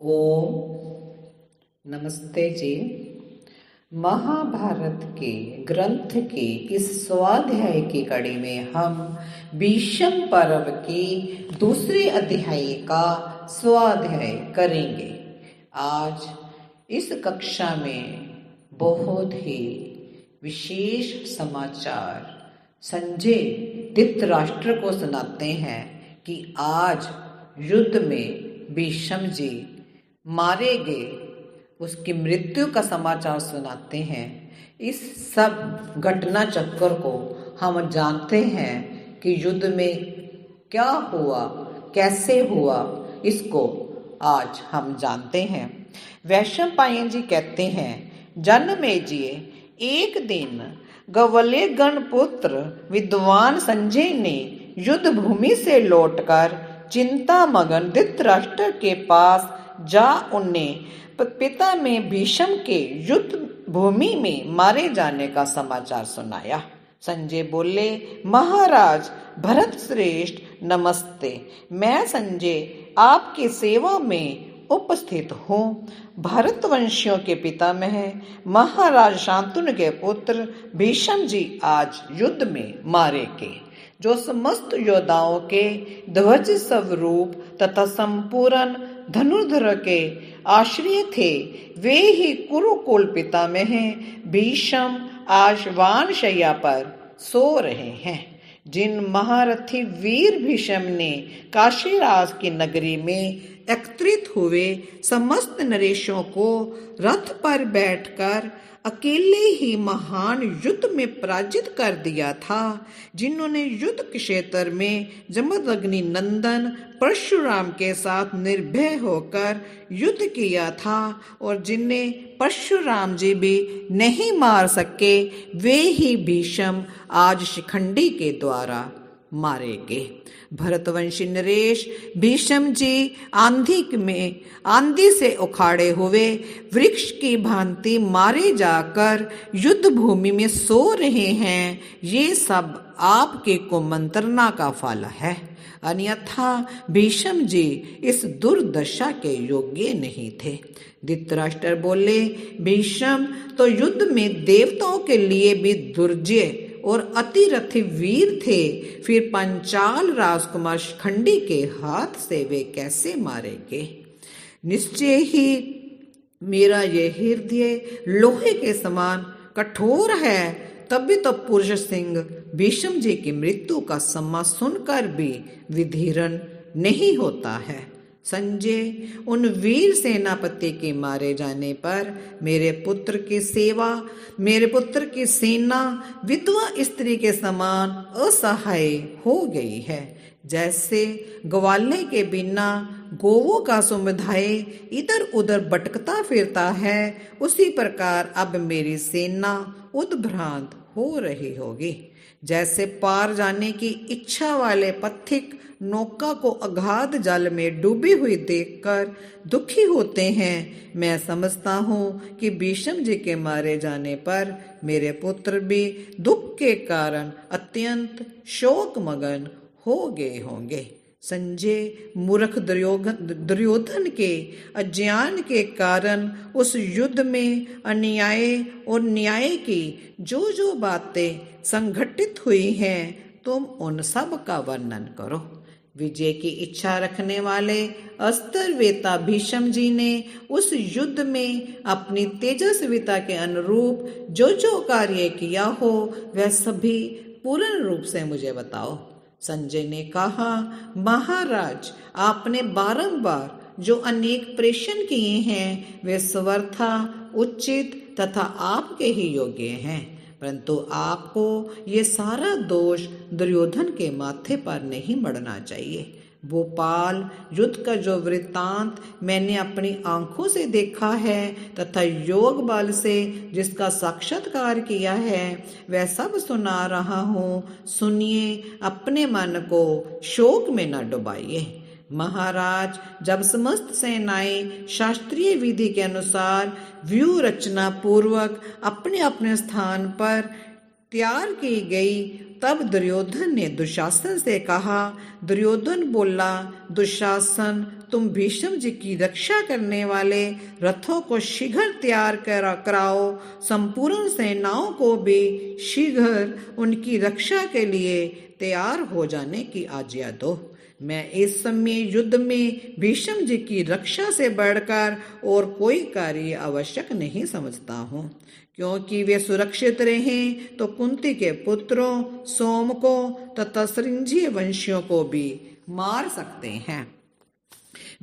ओम नमस्ते जी। महाभारत के ग्रंथ के इस स्वाध्याय की कड़ी में हम भीष्म पर्व की दूसरे अध्याय का स्वाध्याय करेंगे। आज इस कक्षा में बहुत ही विशेष समाचार संजय धृतराष्ट्र को सुनाते हैं कि आज युद्ध में भीष्म जी मारे गए, उसकी मृत्यु का समाचार सुनाते हैं। इस सब घटना चक्कर को हम जानते हैं कि युद्ध में क्या हुआ, कैसे हुआ, इसको आज हम जानते हैं। वैशंपायन जी कहते हैं, जनमेजय एक दिन गवल्य गणपुत्र विद्वान संजय ने युद्ध भूमि से लौटकर चिंता मगन धृतराष्ट्र के पास जा उन्हें पिता में भीष्म के युद्ध भूमि में मारे जाने का समाचार सुनाया। संजय बोले, महाराज भरत श्रेष्ठ नमस्ते। मैं संजय आपकी सेवा में उपस्थित हूँ। भरतवंशियों के पितामह महाराज शांतनु के पुत्र भीष्म जी आज युद्ध में मारे गए, जो समस्त योद्धाओं के ध्वज स्वरूप तथा संपूर्ण धनुर्धर के आश्रय थे। वे ही कुरुकुल पितामह भीष्म आज वानशय्या पर सो रहे हैं। जिन महारथी वीर भीष्म ने काशीराज की नगरी में एकत्रित हुए समस्त नरेशों को रथ पर बैठकर अकेले ही महान युद्ध में पराजित कर दिया था, जिन्होंने युद्ध क्षेत्र में जमदग्नि नंदन परशुराम के साथ निर्भय होकर युद्ध किया था और जिन्हें परशुराम जी भी नहीं मार सके, वे ही भीष्म आज शिखंडी के द्वारा मारे गए। भरतवंशी नरेश भीष्म जी आंधी से उखाड़े हुए वृक्ष की भांति मारे जाकर युद्ध भूमि में सो रहे हैं। ये सब आपके कुमंत्रणा का फल है, अन्यथा भीष्म जी इस दुर्दशा के योग्य नहीं थे। धृतराष्ट्र बोले, भीष्म तो युद्ध में देवताओं के लिए भी दुर्जय और अतिरथी वीर थे, फिर पंचाल राजकुमार शिखंडी के हाथ से वे कैसे मारे गए? निश्चय ही मेरा यह हृदय लोहे के समान कठोर है। तभी तो पुरुष सिंह भीष्म जी की मृत्यु का सम्मान सुनकर भी विधीरण नहीं होता है। संजय, उन वीर सेनापति के मारे जाने पर मेरे पुत्र की सेना विधवा स्त्री के समान असहाय हो गई है। जैसे ग्वाले के बिना गोवों का समुदाय इधर उधर भटकता फिरता है, उसी प्रकार अब मेरी सेना उद्भ्रांत हो रही होगी। जैसे पार जाने की इच्छा वाले पथिक नौका को अगाध जल में डूबी हुई देखकर दुखी होते हैं, मैं समझता हूँ कि भीष्म जी के मारे जाने पर मेरे पुत्र भी दुख के कारण अत्यंत शोक मगन हो गए होंगे। संजय, मूर्ख दुर्योधन के अज्ञान के कारण उस युद्ध में अन्याय और न्याय की जो बातें संघटित हुई हैं, तुम उन सब का वर्णन करो। विजय की इच्छा रखने वाले अस्त्रवेता भीष्म जी ने उस युद्ध में अपनी तेजस्विता के अनुरूप जो कार्य किया हो, वह सभी पूर्ण रूप से मुझे बताओ। संजय ने कहा, महाराज, आपने बारंबार जो अनेक प्रश्न किए हैं, वे स्वर्था उचित तथा आपके ही योग्य हैं, परंतु आपको ये सारा दोष दुर्योधन के माथे पर नहीं मढ़ना चाहिए। भोपाल युद्ध का जो वृत्तांत मैंने अपनी आंखों से देखा है तथा योग बल से जिसका साक्षात्कार किया है, वह सब सुना रहा हूँ। सुनिए, अपने मन को शोक में न डुबाइए। महाराज, जब समस्त सेनाएं शास्त्रीय विधि के अनुसार व्यूह रचना पूर्वक अपने अपने स्थान पर तैयार की गई, तब दुर्योधन ने दुशासन से कहा। दुर्योधन बोला, दुशासन, तुम भीष्म जी की रक्षा करने वाले रथों को शीघ्र तैयार कराओ। संपूर्ण सेनाओं को भी शीघ्र उनकी रक्षा के लिए तैयार हो जाने की आज्ञा दो। मैं इस समय युद्ध में भीष्म जी की रक्षा से बढ़कर और कोई कार्य आवश्यक नहीं समझता हूँ, क्योंकि वे सुरक्षित रहें तो कुंती के पुत्रों सोम को तथा श्रृंजीय वंशियों को भी मार सकते हैं।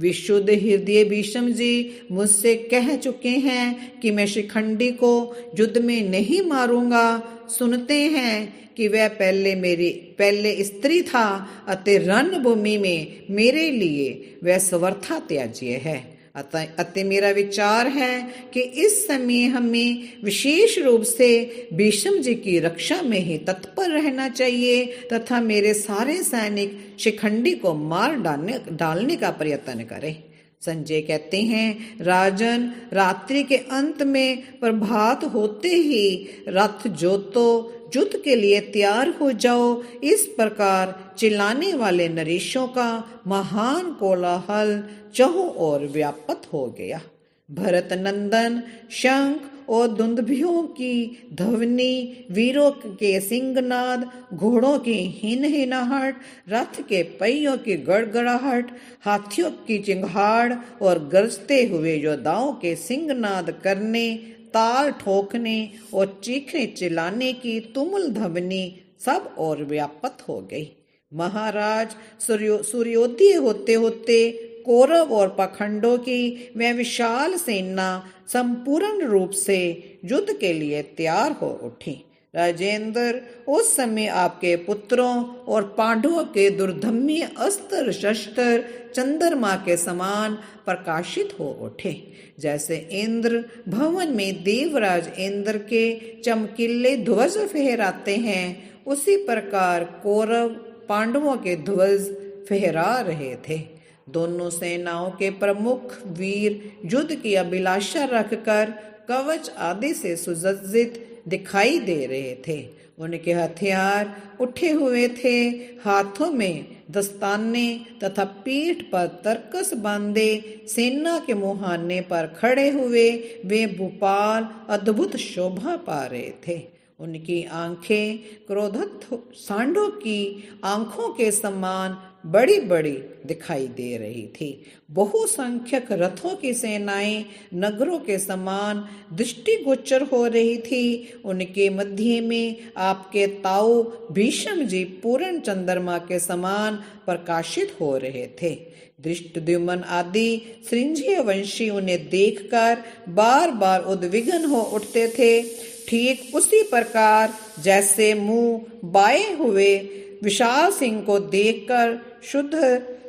विशुद्ध हृदय भीष्म जी मुझसे कह चुके हैं कि मैं शिखंडी को युद्ध में नहीं मारूंगा। सुनते हैं कि वह पहले स्त्री था, अतः रणभूमि में मेरे लिए वह सर्वथा त्याज्य है। अतः मेरा विचार है कि इस समय हमें विशेष रूप से भीष्म जी की रक्षा में ही तत्पर रहना चाहिए तथा मेरे सारे सैनिक शिखंडी को मार डालने का प्रयत्न करें। संजय कहते हैं, राजन, रात्रि के अंत में प्रभात होते ही रथ जोतो, युद्ध के लिए तैयार हो जाओ। इस प्रकार चिल्लाने वाले नरेशों का महान कोलाहल चहुं ओर व्याप्त हो गया। भरत नंदन शंख और दुंदुभियों की ध्वनि, वीरों के सिंहनाद, घोड़ों की हिनहिनाहट, रथ के पहियों की गड़गड़ाहट, हाथियों की चिंगाड़ और गरजते हुए योद्धाओं के सिंहनाद करने, ताल ठोकने और चीखने चिल्लाने की तुमुल ध्वनि सब और व्याप्त हो गई। महाराज, सूर्योदय होते होते कौरव और पाखंडों की वह विशाल सेना संपूर्ण रूप से युद्ध के लिए तैयार हो उठी। राजेंद्र, उस समय आपके पुत्रों और पांडवों के दुर्धम्य अस्त्र शस्त्र चंद्रमा के समान प्रकाशित हो उठे। जैसे इंद्र भवन में देवराज इंद्र के चमकीले ध्वज फहराते हैं, उसी प्रकार कौरव पांडवों के ध्वज फहरा रहे थे। दोनों सेनाओं के प्रमुख वीर युद्ध की अभिलाषा रखकर कवच आदि से सुसज्जित दिखाई दे रहे थे। उनके हथियार उठे हुए थे, हाथों में दस्ताने तथा पीठ पर तरकस बांधे सेना के मुहाने पर खड़े हुए वे भूपाल अद्भुत शोभा पा रहे थे। उनकी आंखें क्रोधत सांडों की आंखों के समान बड़ी बड़ी दिखाई दे रही थी। बहुसंख्यक रथों की सेनाएं नगरों के समान दृष्टिगोचर हो रही थी। उनके मध्य में आपके ताऊ भीष्म जी पूर्ण चंद्रमा के समान प्रकाशित हो रहे थे। धृष्टद्युम्न आदि श्रृंजीय वंशी उन्हें देखकर बार बार उद्विग्न हो उठते थे। ठीक उसी प्रकार जैसे मुंह बाए हुए विशाल सिंह को देखकर शुद्ध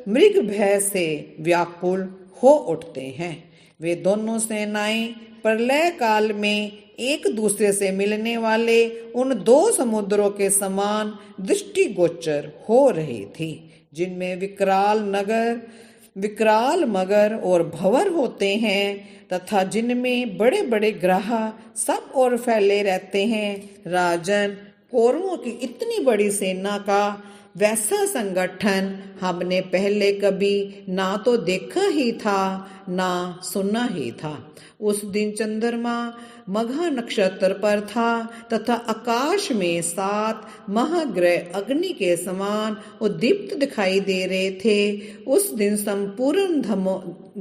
मृग भय से व्याकुल हो उठते हैं। वे दोनों सेनाएं प्रलय काल में एक दूसरे से मिलने वाले उन दो समुद्रों के समान दृष्टिगोचर हो रही थी, जिनमें विकराल मगर और भंवर होते हैं तथा जिनमें बड़े बड़े ग्रह सब ओर फैले रहते हैं। राजन, कौरवों की इतनी बड़ी सेना का वैसा संगठन हमने पहले कभी ना तो देखा ही था ना सुना ही था। उस दिन चंद्रमा मघा नक्षत्र पर था तथा आकाश में 7 महाग्रह अग्नि के समान उद्दीप्त दिखाई दे रहे थे। उस दिन संपूर्ण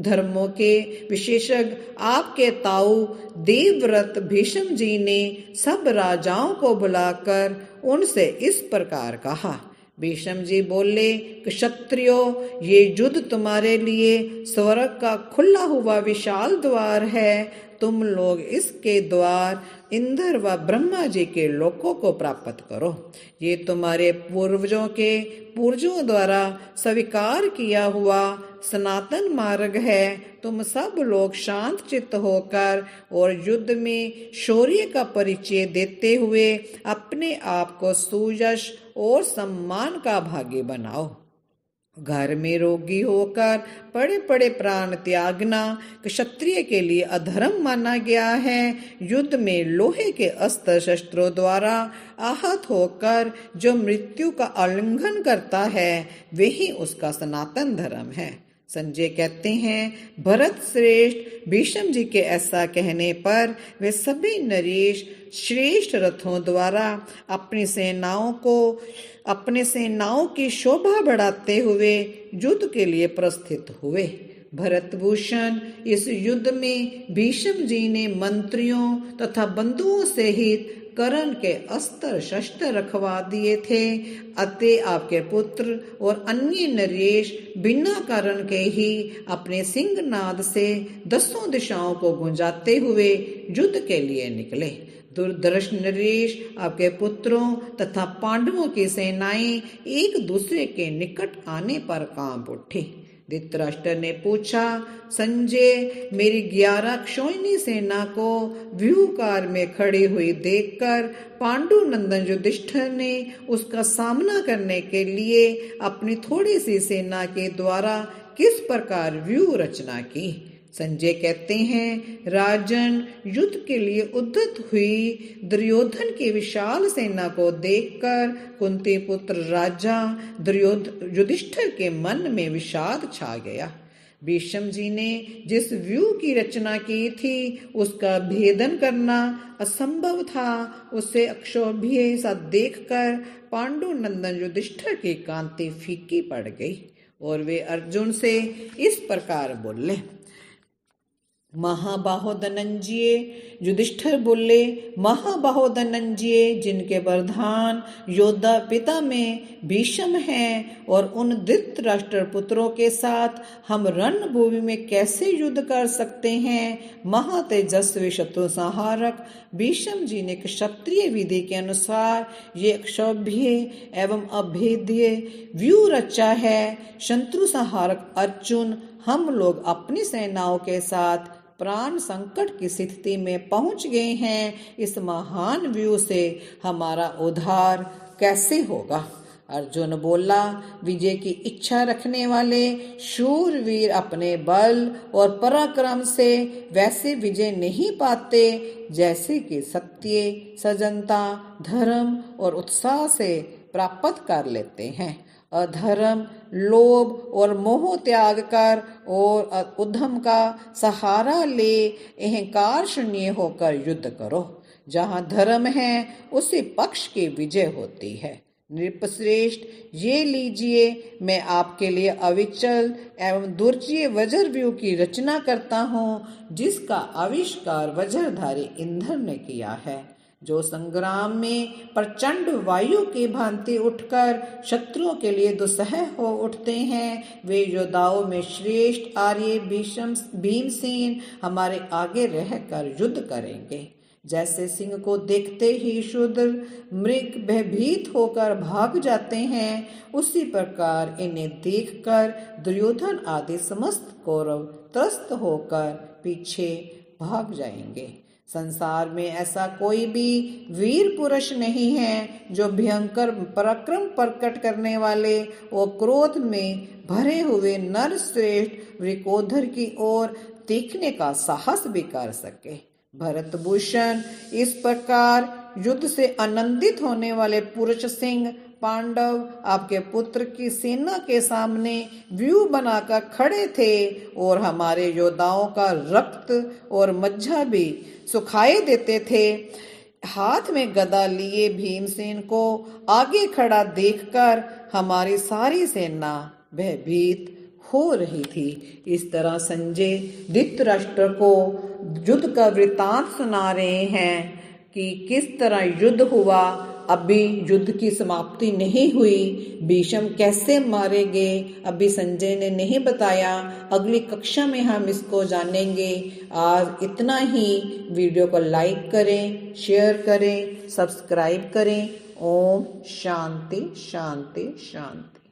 धर्मों के विशेषज्ञ आपके ताऊ देवव्रत भीष्म जी ने सब राजाओं को बुलाकर उनसे इस प्रकार कहा। भीष्म जी बोले, क्षत्रियो, ये युद्ध तुम्हारे लिए स्वर्ग का खुला हुआ विशाल द्वार है। तुम लोग इसके द्वार इंद्र व ब्रह्मा जी के लोकों को प्राप्त करो। ये तुम्हारे पूर्वजों द्वारा स्वीकार किया हुआ सनातन मार्ग है। तुम सब लोग शांत चित्त होकर और युद्ध में शौर्य का परिचय देते हुए अपने आप को सुयश और सम्मान का भागी बनाओ। घर में रोगी होकर बड़े बड़े प्राण त्यागना क्षत्रिय के लिए अधर्म माना गया है। युद्ध में लोहे के अस्त्र शस्त्रों द्वारा आहत होकर जो मृत्यु का उल्लंघन करता है, वही उसका सनातन धर्म है। संजय कहते हैं, भरत श्रेष्ठ, भीष्म जी के ऐसा कहने पर वे सभी नरेश श्रेष्ठ रथों द्वारा अपनी सेनाओं की शोभा बढ़ाते हुए युद्ध के लिए प्रस्थित हुए। भरतभूषण, इस युद्ध में भीष्म जी ने मंत्रियों तथा बंधुओं सहित कर्ण के अस्त्र शस्त्र रखवा दिए थे। अतः आपके पुत्र और अन्य नरेश बिना कारण के ही अपने सिंहनाद से 10 दिशाओं को गुंजाते हुए युद्ध के लिए निकले। दुर्धर्ष नरेश, आपके पुत्रों तथा पांडवों की सेनाएं एक दूसरे के निकट आने पर कांप उठी। धृतराष्ट्र ने पूछा, संजय, मेरी 11 क्षोहिणी सेना को व्यूहकार में खड़ी हुई देखकर पांडु नंदन युधिष्ठिर ने उसका सामना करने के लिए अपनी थोड़ी सी सेना के द्वारा किस प्रकार व्यूह रचना की? संजय कहते हैं, राजन, युद्ध के लिए उद्यत हुई दुर्योधन की विशाल सेना को देखकर कुंती पुत्र राजा युधिष्ठिर के मन में विषाद छा गया। भीष्म जी ने जिस व्यूह की रचना की थी उसका भेदन करना असंभव था। उसे अक्षोभ्य सा देखकर पांडु नंदन युधिष्ठिर की कांति फीकी पड़ गई और वे अर्जुन से इस प्रकार बोले, महाबाहो धनंजय। युधिष्ठिर बोले, महाबाहो धनंजय, जिनके प्रधान योद्धा पिता में भीष्म हैं और उन धृतराष्ट्र पुत्रों के साथ हम रणभूमि में कैसे युद्ध कर सकते हैं? महातेजस्वी शत्रु संहारक भीष्म जी ने क्षत्रिय विधि के अनुसार ये अक्षोभ्य एवं अभेद्य व्यूह रचा है। शत्रु संहारक अर्जुन, हम लोग अपनी सेनाओं के साथ प्राण संकट की स्थिति में पहुंच गए हैं। इस महान व्यूह से हमारा उद्धार कैसे होगा? अर्जुन बोला, विजय की इच्छा रखने वाले शूरवीर अपने बल और पराक्रम से वैसे विजय नहीं पाते जैसे कि सत्य, सजनता, धर्म और उत्साह से प्राप्त कर लेते हैं। अधर्म, लोभ और मोह त्याग कर और उद्यम का सहारा ले अहंकार शून्य होकर युद्ध करो। जहाँ धर्म है उसी पक्ष की विजय होती है। नृपश्रेष्ठ, ये लीजिए, मैं आपके लिए अविचल एवं दुर्जय वज्रव्यूह की रचना करता हूँ, जिसका आविष्कार वज्रधारी इंद्र ने किया है, जो संग्राम में प्रचंड वायु की भांति उठकर शत्रुओं के लिए दुस्सह हो उठते हैं। वे योद्धाओं में श्रेष्ठ आर्य भीमसेन हमारे आगे रहकर युद्ध करेंगे। जैसे सिंह को देखते ही शूद्र मृग भयभीत होकर भाग जाते हैं, उसी प्रकार इन्हें देखकर दुर्योधन आदि समस्त कौरव त्रस्त होकर पीछे भाग जाएंगे। संसार में ऐसा कोई भी वीर पुरुष नहीं है जो भयंकर पराक्रम प्रकट करने वाले और क्रोध में भरे हुए नर श्रेष्ठ वृकोधर की ओर देखने का साहस भी कर सके। भरतभूषण, इस प्रकार युद्ध से आनंदित होने वाले पुरुष सिंह पांडव आपके पुत्र की सेना के सामने व्यूह बनाकर खड़े थे और हमारे योद्धाओं का रक्त और मज्जा भी सुखाए देते थे। हाथ में गदा लिए भीमसेन को आगे खड़ा देखकर हमारी सारी सेना भयभीत हो रही थी। इस तरह संजय धृतराष्ट्र को युद्ध का वृतांत सुना रहे हैं कि किस तरह युद्ध हुआ। अभी युद्ध की समाप्ति नहीं हुई, भीष्म कैसे मारे गए अभी संजय ने नहीं बताया। अगली कक्षा में हम इसको जानेंगे। आज इतना ही। वीडियो को लाइक करें, शेयर करें, सब्सक्राइब करें। ओम शांति शांति शांति।